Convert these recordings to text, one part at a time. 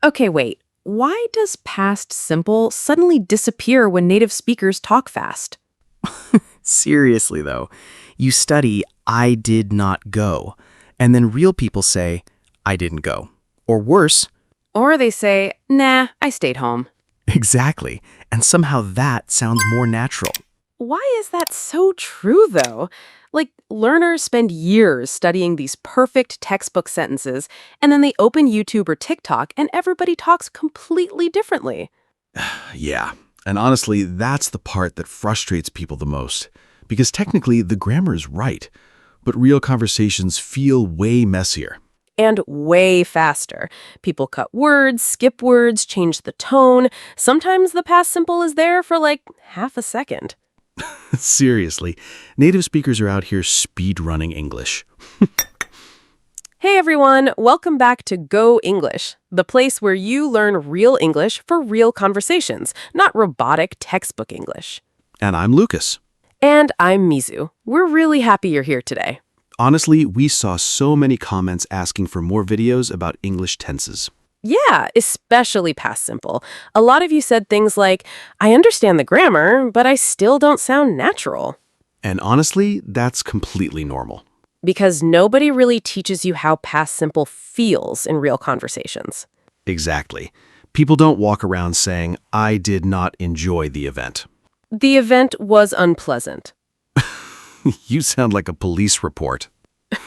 Okay, wait. Why does past simple suddenly disappear when native speakers talk fast? Seriously, though, you study I did not go, and then real people say, I didn't go. Or worse, Or they say, nah, I stayed home. exactly, and somehow that sounds more natural. Why is that so true, though? Like, learners spend years studying these perfect textbook sentences, and then they open YouTube or TikTok, and everybody talks completely differently. Yeah, and honestly, that's the part that frustrates people the most. Because technically, the grammar is right, but real conversations feel way messier. And way faster. People cut words, skip words, change the tone. Sometimes the past simple is there for like half a second. Seriously, native speakers are out here speed-running English. Hey everyone, welcome back to Go English, the place where you learn real English for real conversations, not robotic textbook English. And I'm Lucas. And I'm Mizu. We're really happy you're here today. Honestly, we saw so many comments asking for more videos about English tenses. Yeah, especially past simple. A lot of you said things like, I understand the grammar, but I still don't sound natural. And honestly, that's completely normal. Because nobody really teaches you how past simple feels in real conversations. Exactly. People don't walk around saying, I did not enjoy the event. The event was unpleasant. You sound like a police report.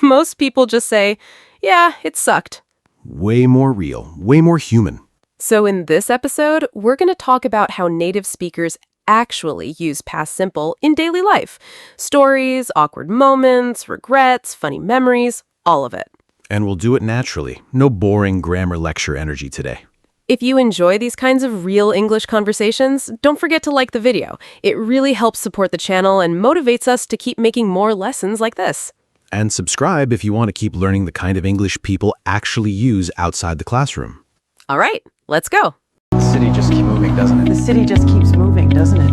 Most people just say, yeah, it sucked. Way more real, way more human. So in this episode, we're going to talk about how native speakers actually use past simple in daily life. Stories, awkward moments, regrets, funny memories, all of it. And we'll do it naturally. No boring grammar lecture energy today. If you enjoy these kinds of real English conversations, don't forget to like the video. It really helps support the channel and motivates us to keep making more lessons like this. And subscribe if you want to keep learning the kind of English people actually use outside the classroom. All right, let's go. The city just keeps moving, doesn't it? The city just keeps moving, doesn't it?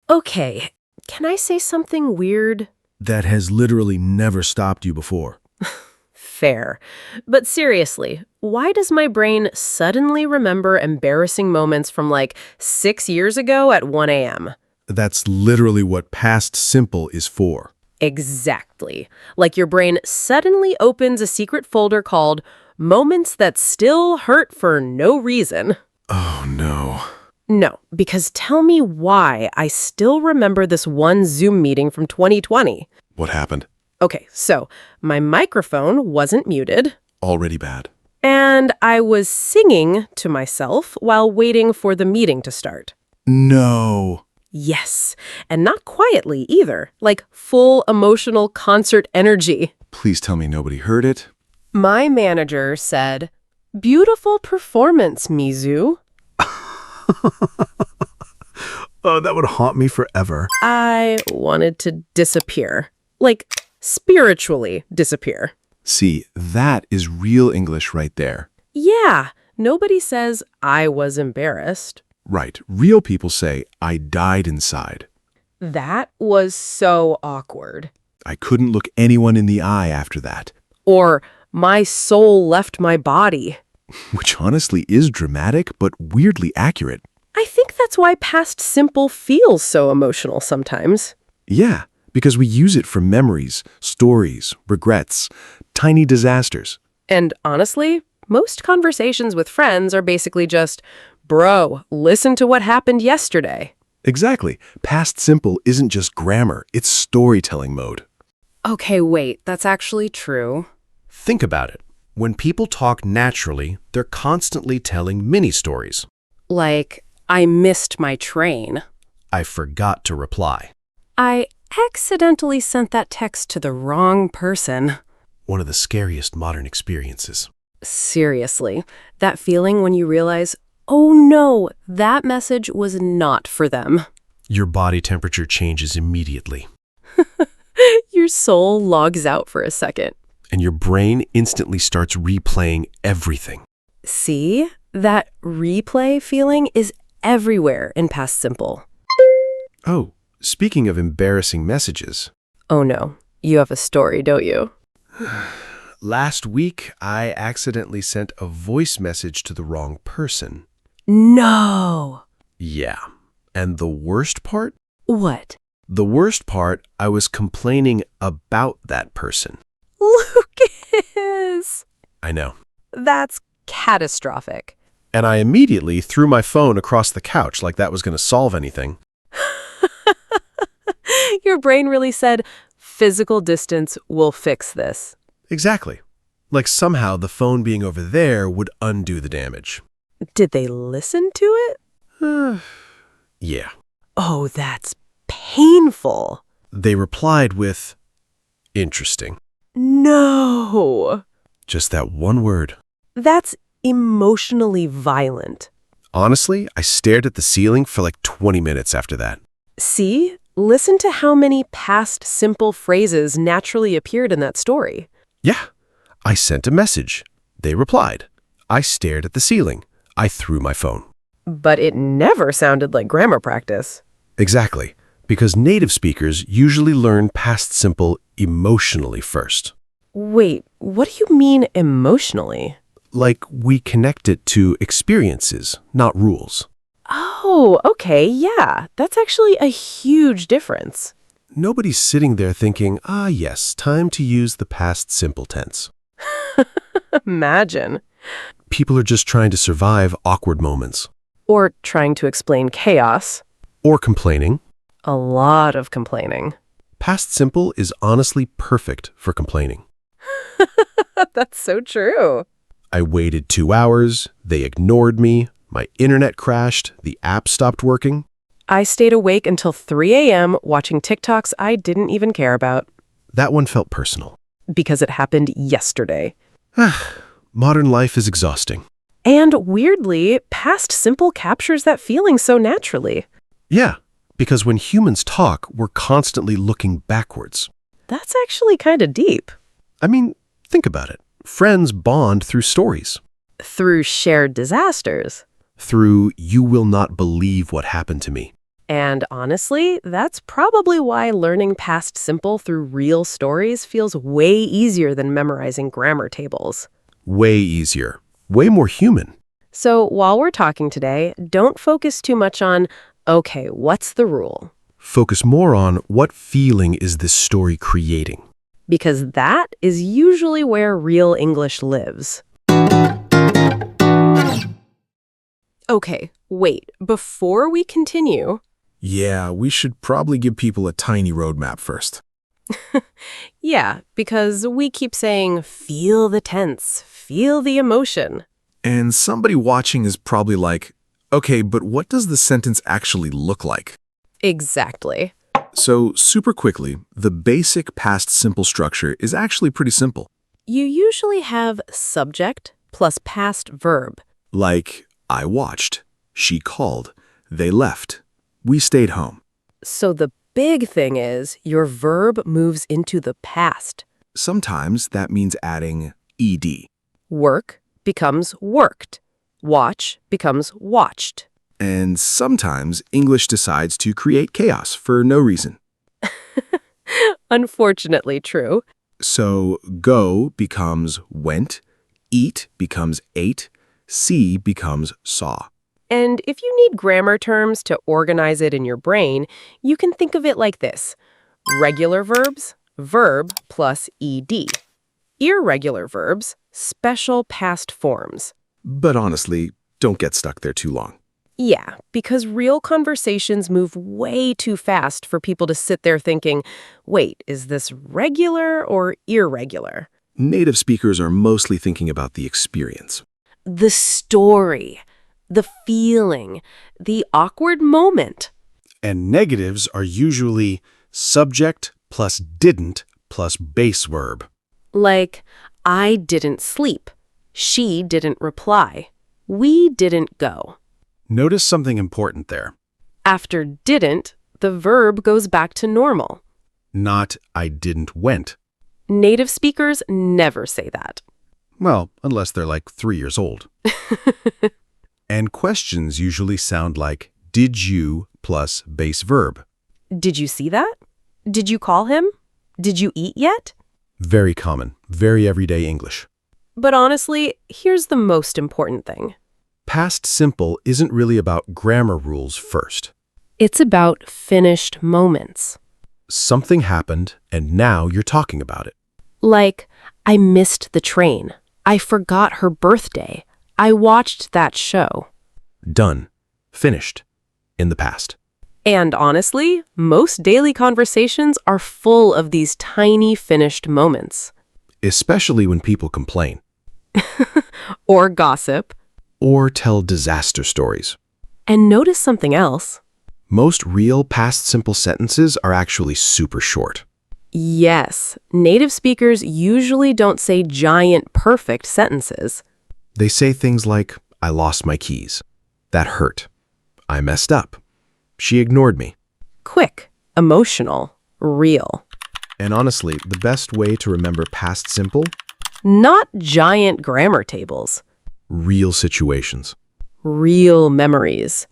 Okay, can I say something weird? That has literally never stopped you before. Fair. But seriously, why does my brain suddenly remember embarrassing moments from like 6 years ago at 1 a.m.? That's literally what past simple is for. Exactly. Like your brain suddenly opens a secret folder called Moments That Still Hurt for No Reason. Oh no. No, because tell me why I still remember this one Zoom meeting from 2020. What happened? Okay, so my microphone wasn't muted, Already bad. and I was singing to myself while waiting for the meeting to start. No. Yes, and not quietly either, like full emotional concert energy. Please tell me nobody heard it. My manager said, "Beautiful performance, Mizu." Oh, that would haunt me forever. I wanted to disappear. Like, spiritually disappear. See, that is real English right there. Yeah, nobody says I was embarrassed. Right. Real people say, I died inside. That was so awkward. I couldn't look anyone in the eye after that. Or, my soul left my body. Which honestly is dramatic, but weirdly accurate. I think that's why past simple feels so emotional sometimes. Yeah, because we use it for memories, stories, regrets, tiny disasters. And honestly, most conversations with friends are basically just, bro, listen to what happened yesterday. Exactly. Past simple isn't just grammar, it's storytelling mode. Okay, wait, that's actually true. Think about it. When people talk naturally, they're constantly telling mini stories. Like, I missed my train. I forgot to reply. I accidentally sent that text to the wrong person. One of the scariest modern experiences. Seriously, that feeling when you realize, oh no, that message was not for them. Your body temperature changes immediately, Your soul logs out for a second. and your brain instantly starts replaying everything. See? That replay feeling is everywhere in past simple. Oh, speaking of embarrassing messages. Oh no, you have a story, don't you? last week I accidentally sent a voice message to the wrong person. No. Yeah. And the worst part? What? The worst part, I was complaining about that person. Lucas! I know. That's catastrophic. And I immediately threw my phone across the couch like that was going to solve anything. Your brain really said, physical distance will fix this. Exactly. Like somehow the phone being over there would undo the damage. Did they listen to it? Yeah. Oh, that's painful. They replied with, interesting. No. Just that one word. That's emotionally violent. Honestly, I stared at the ceiling for like 20 minutes after that. See? Listen to how many past simple phrases naturally appeared in that story. Yeah. I sent a message. They replied. I stared at the ceiling. I threw my phone. But it never sounded like grammar practice. Exactly. Because native speakers usually learn past simple emotionally first. Wait, what do you mean emotionally? Like we connect it to experiences, not rules. Oh, okay, yeah. That's actually a huge difference. Nobody's sitting there thinking, yes, time to use the past simple tense. Imagine. People are just trying to survive awkward moments. Or trying to explain chaos. Or complaining. A lot of complaining. Past simple is honestly perfect for complaining. That's so true. I waited 2 hours, they ignored me, my internet crashed, the app stopped working. I stayed awake until 3 a.m. watching TikToks I didn't even care about. That one felt personal. Because it happened yesterday. Modern life is exhausting. And weirdly, past simple captures that feeling so naturally. Yeah, because when humans talk, we're constantly looking backwards. That's actually kind of deep. I mean, think about it. Friends bond through stories. Through shared disasters. Through you will not believe what happened to me. And honestly, that's probably why learning past simple through real stories feels way easier than memorizing grammar tables. Way easier. Way more human. So while we're talking today, don't focus too much on, okay, what's the rule? Focus more on what feeling is this story creating. Because that is usually where real English lives. Okay, wait, before we continue... Yeah, we should probably give people a tiny roadmap first. Yeah, because we keep saying, feel the tense, feel the emotion. And somebody watching is probably like, okay, but what does the sentence actually look like? Exactly. So, super quickly, the basic past simple structure is actually pretty simple. You usually have subject plus past verb. Like, I watched, she called, they left, we stayed home. So the big thing is your verb moves into the past. Sometimes that means adding ed. Work becomes worked. Watch becomes watched. And sometimes English decides to create chaos for no reason. Unfortunately true. So go becomes went, eat becomes ate, see becomes saw. And if you need grammar terms to organize it in your brain, you can think of it like this. Regular verbs, verb plus ed. Irregular verbs, special past forms. But honestly, don't get stuck there too long. Yeah, because real conversations move way too fast for people to sit there thinking, wait, is this regular or irregular? Native speakers are mostly thinking about the experience. The story, the feeling, the awkward moment. And negatives are usually subject plus didn't plus base verb. Like, I didn't sleep. She didn't reply. We didn't go. Notice something important there. After didn't, the verb goes back to normal. Not I didn't went. Native speakers never say that. Well, unless they're like 3 years old. And questions usually sound like did you plus base verb. Did you see that? Did you call him? Did you eat yet? Very common, very everyday English. But honestly, here's the most important thing. Past simple isn't really about grammar rules first. It's about finished moments. Something happened, and now you're talking about it. Like, I missed the train. I forgot her birthday. I watched that show. Done. Finished. In the past. And honestly, most daily conversations are full of these tiny finished moments. Especially when people complain. Or gossip. Or tell disaster stories. And notice something else. Most real past simple sentences are actually super short. Yes, native speakers usually don't say giant, perfect sentences. They say things like, I lost my keys. That hurt. I messed up. She ignored me. Quick, emotional, real. And honestly, the best way to remember past simple? Not giant grammar tables. Real situations. Real memories.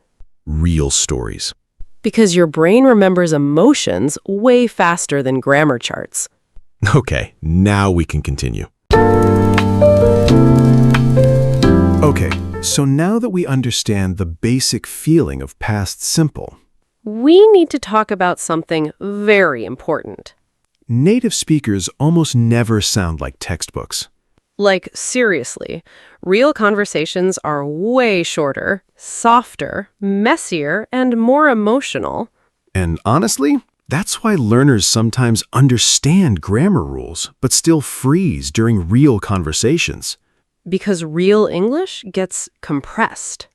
Real stories. Because your brain remembers emotions way faster than grammar charts. Okay, now we can continue. Okay, so now that we understand the basic feeling of past simple, We need to talk about something very important. native speakers almost never sound like textbooks. Like, seriously, real conversations are way shorter, softer, messier, and more emotional. And honestly, that's why learners sometimes understand grammar rules, but still freeze during real conversations. Because real English gets compressed.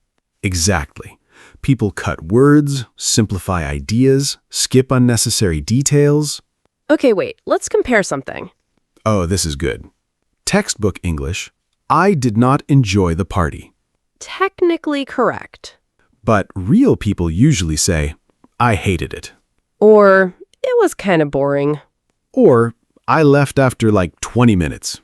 Exactly. People cut words, simplify ideas, skip unnecessary details. Okay, wait, let's compare something. Oh, this is good. Textbook English, I did not enjoy the party. Technically correct. But real people usually say, I hated it. Or, it was kind of boring. Or, I left after like 20 minutes.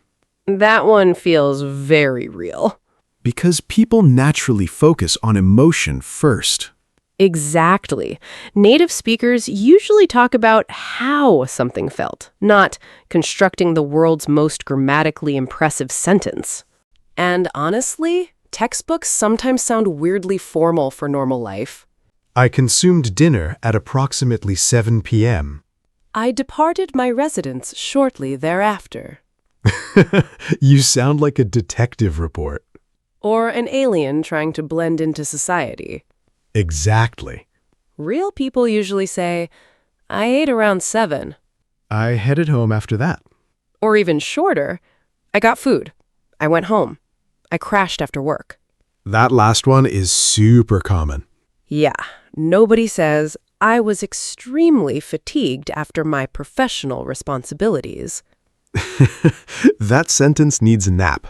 That one feels very real. Because people naturally focus on emotion first. Exactly. Native speakers usually talk about how something felt, not constructing the world's most grammatically impressive sentence. And honestly, textbooks sometimes sound weirdly formal for normal life. I consumed dinner at approximately 7 p.m. I departed my residence shortly thereafter. You sound like a detective report. Or an alien trying to blend into society. Exactly. Real people usually say, I ate around 7. I headed home after that. Or even shorter, I got food. I went home. I crashed after work. That last one is super common. Yeah, nobody says, I was extremely fatigued after my professional responsibilities. That sentence needs a nap.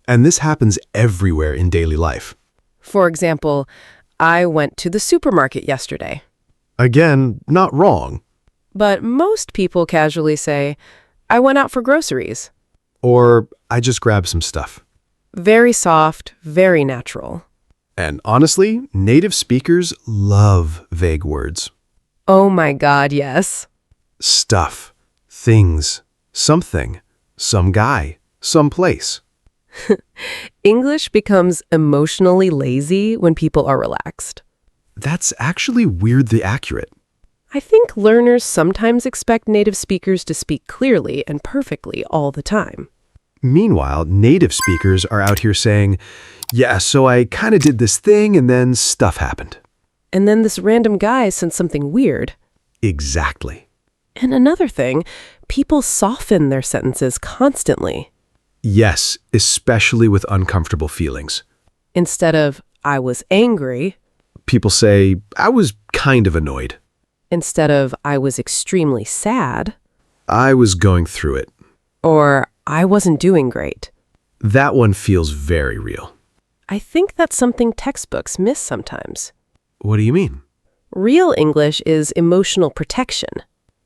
And this happens everywhere in daily life. For example, I went to the supermarket yesterday. Again, not wrong. But most people casually say, I went out for groceries. Or I just grabbed some stuff. Very soft, very natural. And honestly, native speakers love vague words. Oh my God, yes. Stuff, things, something, some guy, some place. English becomes emotionally lazy when people are relaxed. That's actually weirdly accurate. I think learners sometimes expect native speakers to speak clearly and perfectly all the time. Meanwhile, native speakers are out here saying, yeah, so I kind of did this thing and then stuff happened. And then this random guy sent something weird. Exactly. And another thing, people soften their sentences constantly. Yes, especially with uncomfortable feelings. Instead of, I was angry, People say, I was kind of annoyed. instead of, I was extremely sad, I was going through it. or I wasn't doing great. That one feels very real. I think that's something textbooks miss sometimes. What do you mean? Real English is emotional protection.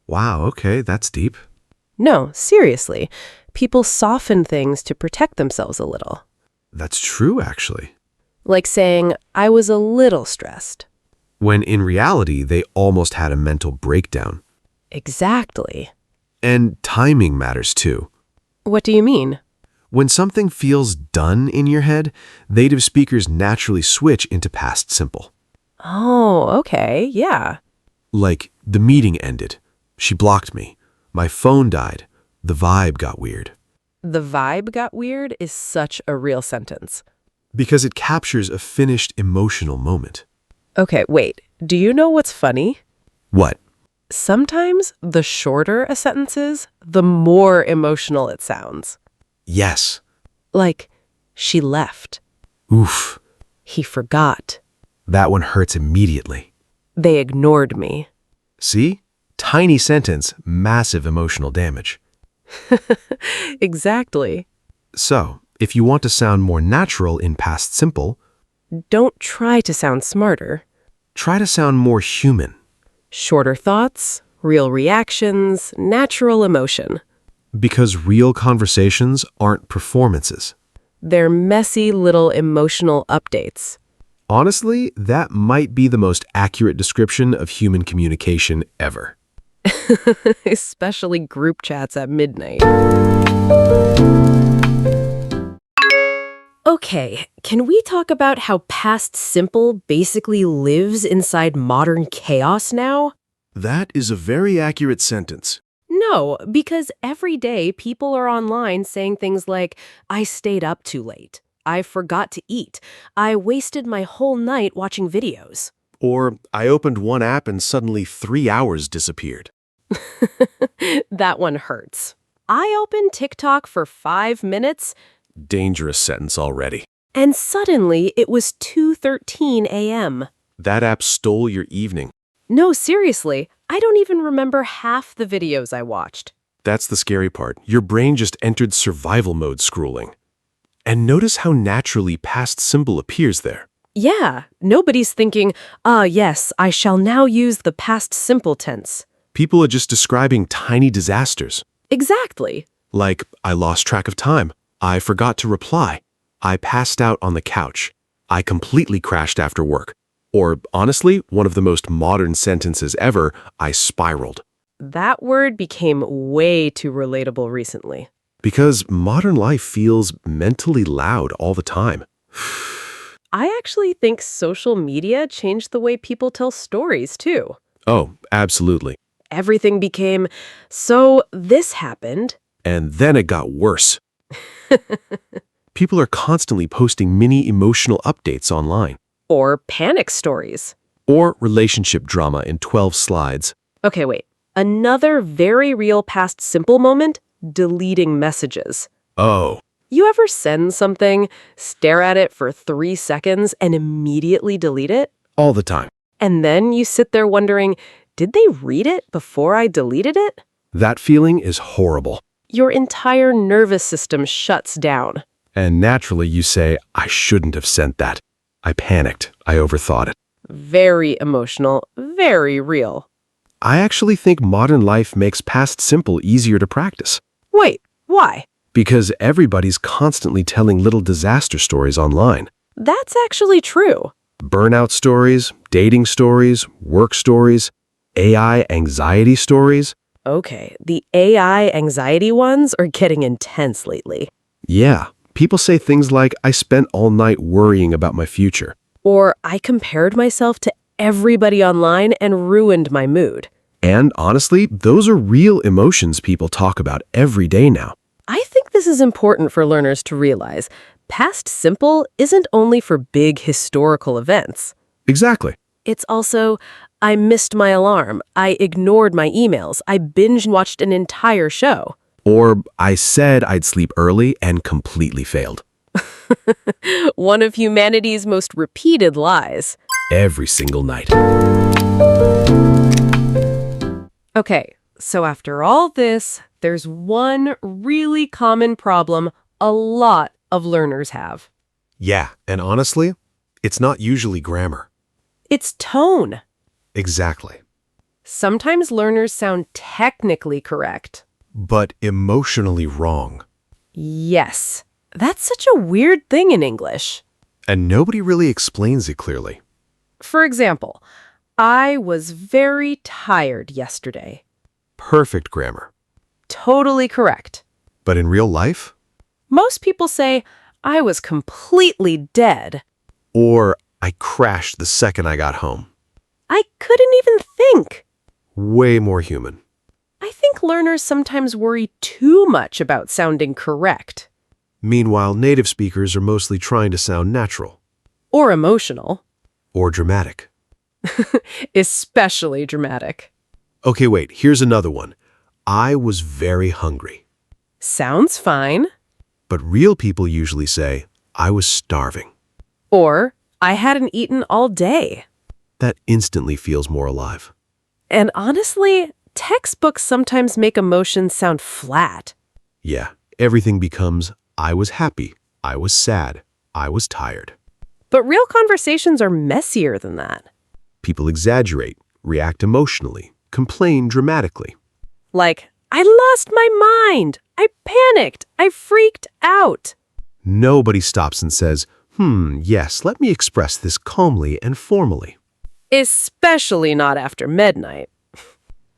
Wow, okay, that's deep. No, seriously. People soften things to protect themselves a little. That's true, actually. Like saying, I was a little stressed. When in reality, they almost had a mental breakdown. Exactly. And timing matters too. What do you mean? When something feels done in your head, native speakers naturally switch into past simple. Oh, okay, yeah. Like, the meeting ended. She blocked me. My phone died. The vibe got weird. The vibe got weird is such a real sentence. Because it captures a finished emotional moment. Okay, wait. Do you know what's funny? What? Sometimes the shorter a sentence is, the more emotional it sounds. Yes. Like, she left. Oof. He forgot. That one hurts immediately. They ignored me. See? Tiny sentence, massive emotional damage. Exactly. So, if you want to sound more natural in past simple, Don't try to sound smarter. try to sound more human. Shorter thoughts, real reactions, natural emotion. Because real conversations aren't performances. They're messy little emotional updates. Honestly, that might be the most accurate description of human communication ever. Especially group chats at midnight. Okay, can we talk about how past simple basically lives inside modern chaos now? That is a very accurate sentence. No, because every day people are online saying things like, I stayed up too late. I forgot to eat. I wasted my whole night watching videos. Or, I opened one app and suddenly 3 hours disappeared. That one hurts. I opened TikTok for 5 minutes, Dangerous sentence already. and suddenly it was 2:13 a.m. That app stole your evening. No, seriously, I don't even remember half the videos I watched. That's the scary part. Your brain just entered survival mode scrolling. And notice how naturally past simple appears there. Yeah, nobody's thinking, yes, I shall now use the past simple tense. People are just describing tiny disasters. Exactly. Like, I lost track of time. I forgot to reply. I passed out on the couch. I completely crashed after work. Or, honestly, one of the most modern sentences ever, I spiraled. That word became way too relatable recently. Because modern life feels mentally loud all the time. I actually think social media changed the way people tell stories, too. Oh, absolutely. Everything became, so this happened. And then it got worse. People are constantly posting mini emotional updates online. Or panic stories. Or relationship drama in 12 slides. Okay, wait. Another very real past simple moment, deleting messages. Oh, You ever send something, stare at it for 3 seconds, and immediately delete it? all the time. And then you sit there wondering, did they read it before I deleted it? That feeling is horrible. Your entire nervous system shuts down. And naturally you say, I shouldn't have sent that. I panicked. I overthought it. Very emotional, very real. I actually think modern life makes past simple easier to practice. Wait, why? Because everybody's constantly telling little disaster stories online. That's actually true. Burnout stories, dating stories, work stories, AI anxiety stories. Okay, the AI anxiety ones are getting intense lately. Yeah, people say things like, I spent all night worrying about my future. Or I compared myself to everybody online and ruined my mood. And honestly, those are real emotions people talk about every day now. I think this is important for learners to realize. Past simple isn't only for big historical events. Exactly. It's also, I missed my alarm, I ignored my emails, I binge-watched an entire show. Or I said I'd sleep early and completely failed. One of humanity's most repeated lies. Every single night. Okay, so after all this, there's one really common problem a lot of learners have. Yeah, and honestly, it's not usually grammar. It's tone. Exactly. Sometimes learners sound technically correct. But emotionally wrong. Yes, that's such a weird thing in English. And nobody really explains it clearly. For example, I was very tired yesterday. Perfect grammar. Totally correct. But in real life? Most people say, I was completely dead. Or I crashed the second I got home. I couldn't even think. Way more human. I think learners sometimes worry too much about sounding correct. Meanwhile, native speakers are mostly trying to sound natural. Or emotional. Or dramatic. Especially dramatic. Okay, wait, here's another one. I was very hungry. Sounds fine. But real people usually say, I was starving. Or, I hadn't eaten all day. That instantly feels more alive. And honestly, textbooks sometimes make emotions sound flat. Yeah, everything becomes, I was happy, I was sad, I was tired. But real conversations are messier than that. People exaggerate, react emotionally, complain dramatically. Like, I lost my mind. I panicked. I freaked out. Nobody stops and says, yes, let me express this calmly and formally. Especially not after midnight.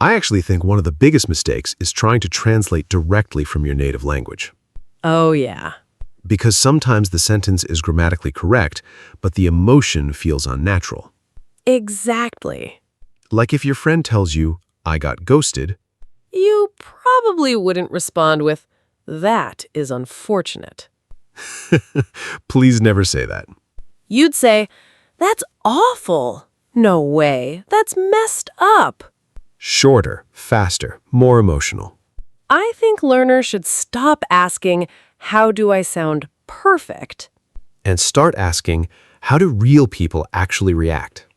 I actually think one of the biggest mistakes is trying to translate directly from your native language. Oh, yeah. Because sometimes the sentence is grammatically correct, but the emotion feels unnatural. Exactly. Like if your friend tells you, I got ghosted, You probably wouldn't respond with, that is unfortunate. please never say that. You'd say, that's awful. No way. That's messed up. Shorter, faster, more emotional. I think learners should stop asking, how do I sound perfect? And start asking, how do real people actually react?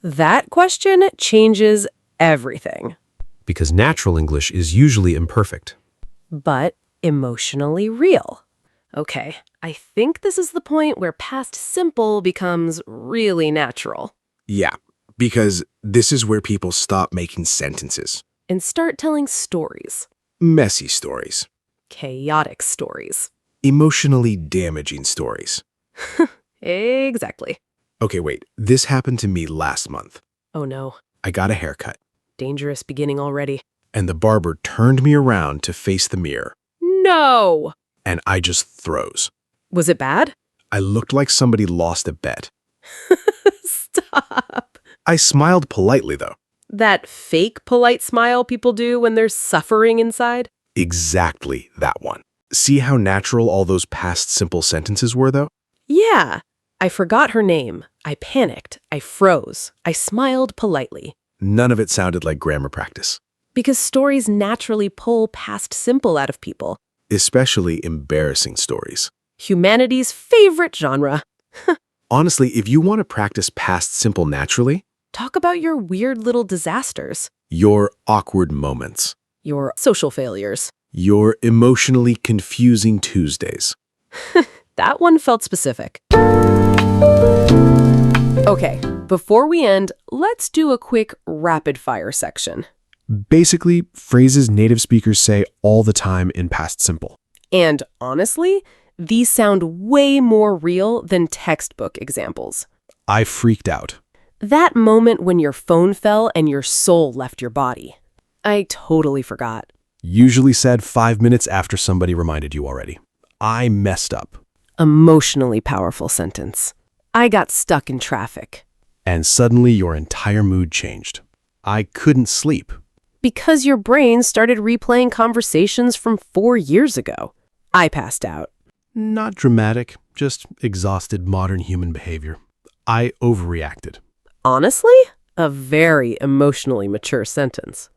That question changes everything. Because natural English is usually imperfect. But emotionally real. Okay, I think this is the point where past simple becomes really natural. Yeah, because this is where people stop making sentences. And start telling stories. Messy stories. Chaotic stories. Emotionally damaging stories. Exactly. Okay, wait. This happened to me last month. Oh no, I got a haircut, dangerous beginning already. and the barber turned me around to face the mirror, No! and I just froze. Was it bad? I looked like somebody lost a bet. Stop. I smiled politely, though. That fake polite smile people do when they're suffering inside? Exactly that one. See how natural all those past simple sentences were, though? Yeah. I forgot her name. I panicked. I froze. I smiled politely. None of it sounded like grammar practice. Because stories naturally pull past simple out of people. Especially embarrassing stories. Humanity's favorite genre. Honestly, if you want to practice past simple naturally, Talk about your weird little disasters. your awkward moments, Your social failures. your emotionally confusing Tuesdays. That one felt specific. Okay, before we end, let's do a quick rapid-fire section. Basically, phrases native speakers say all the time in past simple. And honestly, these sound way more real than textbook examples. I freaked out. That moment when your phone fell and your soul left your body. I totally forgot. Usually said 5 minutes after somebody reminded you already. I messed up. Emotionally powerful sentence. I got stuck in traffic. And suddenly your entire mood changed. I couldn't sleep. Because your brain started replaying conversations from 4 years ago. I passed out. Not dramatic, just exhausted modern human behavior. I overreacted. Honestly, a very emotionally mature sentence.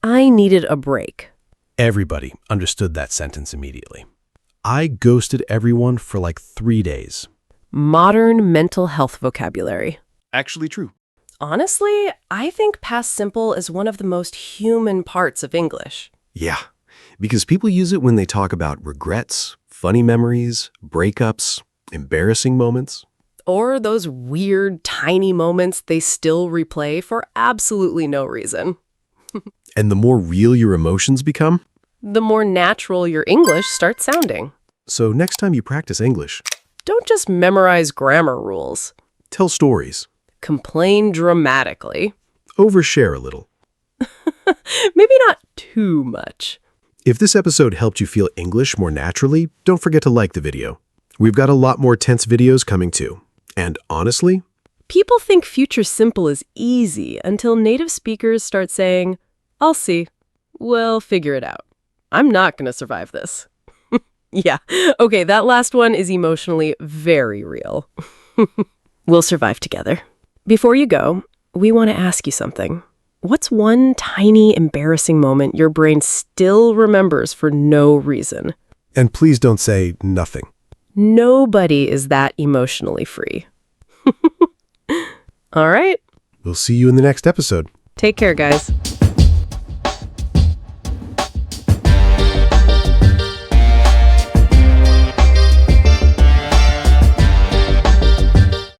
I needed a break. Everybody understood that sentence immediately. I ghosted everyone for like 3 days. Modern mental health vocabulary. Actually true. Honestly, I think past simple is one of the most human parts of English. Yeah, because people use it when they talk about regrets, funny memories, breakups, embarrassing moments. Or those weird, tiny moments they still replay for absolutely no reason. And the more real your emotions become, The more natural your English starts sounding. so next time you practice English, Don't just memorize grammar rules. tell stories, Complain dramatically. overshare a little. Maybe not too much. If this episode helped you feel English more naturally, don't forget to like the video. We've got a lot more tense videos coming too. And honestly, People think future simple is easy until native speakers start saying, I'll see. We'll figure it out. I'm not going to survive this. Yeah. Okay, that last one is emotionally very real. We'll survive together. Before you go, we want to ask you something. What's one tiny embarrassing moment your brain still remembers for no reason? and please don't say nothing. Nobody is that emotionally free. All right. We'll see you in the next episode. Take care, guys.